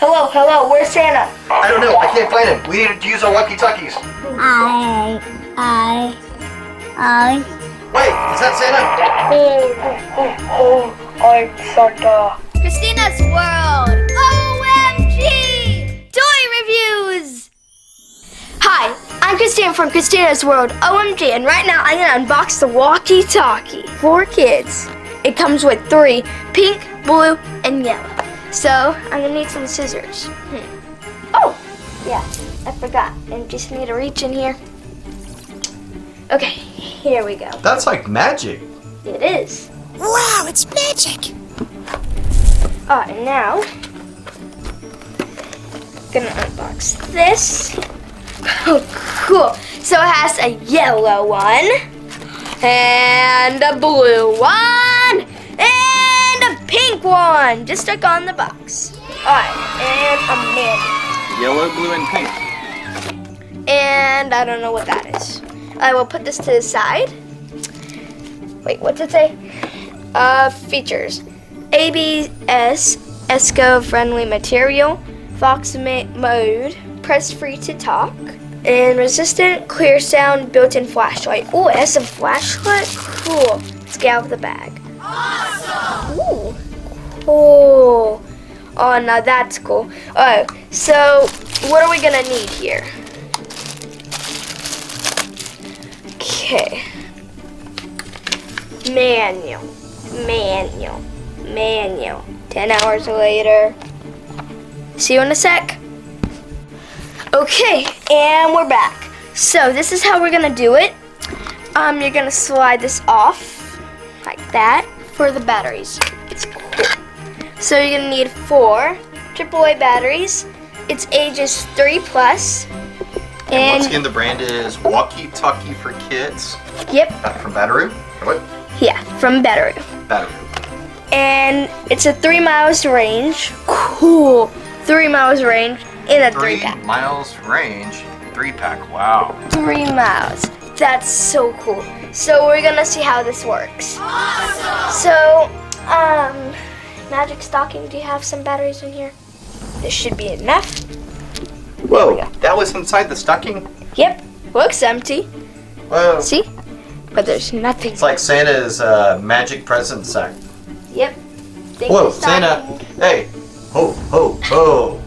Hello, where's Santa? I don't know, I can't find him. We need to use our walkie-talkies. I. Wait, is that Santa? I'm Santa. Kristina's World! OMG! Toy reviews! Hi, I'm Kristina from Kristina's World, OMG, and right now I'm gonna unbox the walkie-talkie for kids. It comes with 3, pink, blue, and yellow. So, I'm gonna need some scissors. Oh, yeah, I forgot. And just need to reach in here. Okay, here we go. That's like magic. It is. Wow, it's magic. And now, gonna unbox this. Oh, cool. So it has a yellow one, and a blue one, and a pink one, just like on the box. Alright, and a manual. Yellow, blue, and pink. And I don't know what that is. I will put this to the side. Wait, what's it say? Features. ABS, ESCO friendly material, Fox mode, press free to talk, and resistant clear sound built-in flashlight. Oh, it has a flashlight? Cool. Let's get out of the bag. Awesome! Ooh, cool. Oh, now that's cool. Alright, so what are we gonna need here? Okay. Manual. 10 hours later. See you in a sec. Okay, and we're back. So this is how we're gonna do it. You're gonna slide this off like that for the batteries. It's cool. So you're gonna need 4 AAA batteries. It's ages 3+. And once again, the brand is Walkie Talkie for kids. Yep. From Baturu? Or what? Yeah, from Baturu. Baturu. And it's a 3 miles range. Cool. 3 miles range in a 3-pack. 3 miles range, 3-pack. Wow. 3 miles. That's so cool. So we're gonna see how this works. Awesome. So, Magic Stocking, do you have some batteries in here? This should be enough. Whoa, that was inside the stocking? Yep. Looks empty. Whoa. See? But there's nothing. It's like Santa's magic present sack. Yep. Thank Whoa, you, Santa. stocking. Hey. Ho, ho, ho.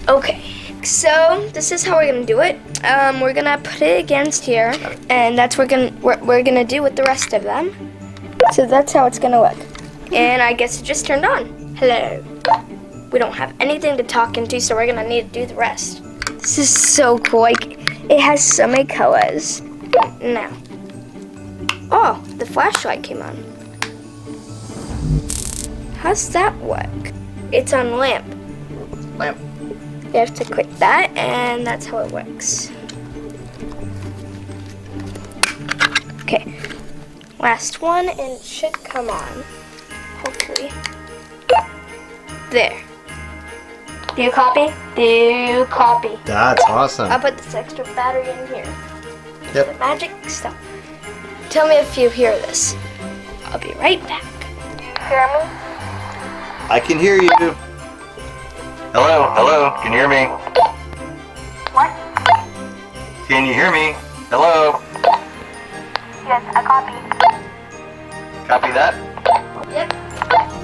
Okay. So this is how we're gonna do it. We're gonna put it against here, and that's what we're gonna do with the rest of them. So that's how it's gonna look. And I guess it just turned on. Hello. We don't have anything to talk into, so we're gonna need to do the rest. This is so cool. Like, it has so many colors. Now. Oh, the flashlight came on. How's that work? It's on lamp. Lamp. You have to click that, and that's how it works. Okay. Last one, and it should come on. Hopefully. There. Do you copy? Do you copy? That's awesome. I'll put this extra battery in here. Yep. The magic stuff. Tell me if you hear this. I'll be right back. Do you hear me? I can hear you. Hello, can you hear me? What? Can you hear me? Hello? Yes, I copy. Copy that? Yep.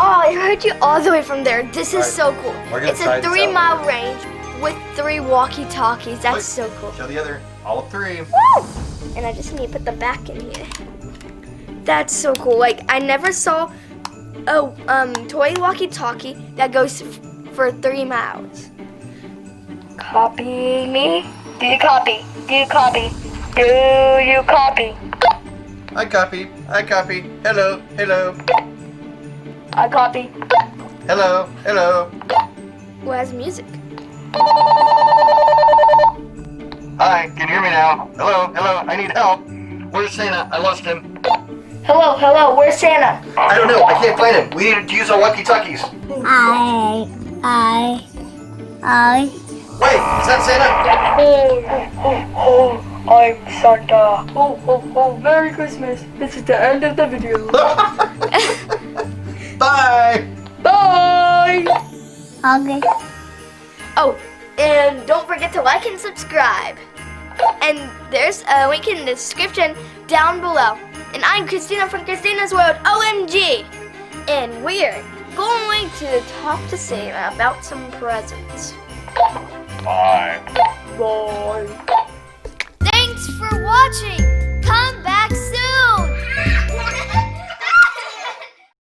Oh, I heard you all the way from there. This is so cool. We're gonna It's a try this 3 out. mile range with 3 walkie-talkies. That's Wait, so cool. Show the other. All 3. Woo! And I just need to put the back in here. That's so cool. Like, I never saw a toy walkie-talkie that goes for 3 miles. Copy me? Do you copy? Do you copy? Do you copy? I copy. Hello. I copy. Hello. Who has music? Hi, can you hear me now? Hello, I need help. Where's Santa? I lost him. Hello, where's Santa? I don't know, I can't find him. We need to use our walkie-talkies. I. Wait, is that Santa? I'm Santa. Merry Christmas. This is the end of the video. Bye. Bye. Okay. Oh, and don't forget to like and subscribe. And there's a link in the description down below. And I'm Kristina from Kristina's World, OMG. And we're going to talk to Santa about some presents. Bye. Bye. Thanks for watching.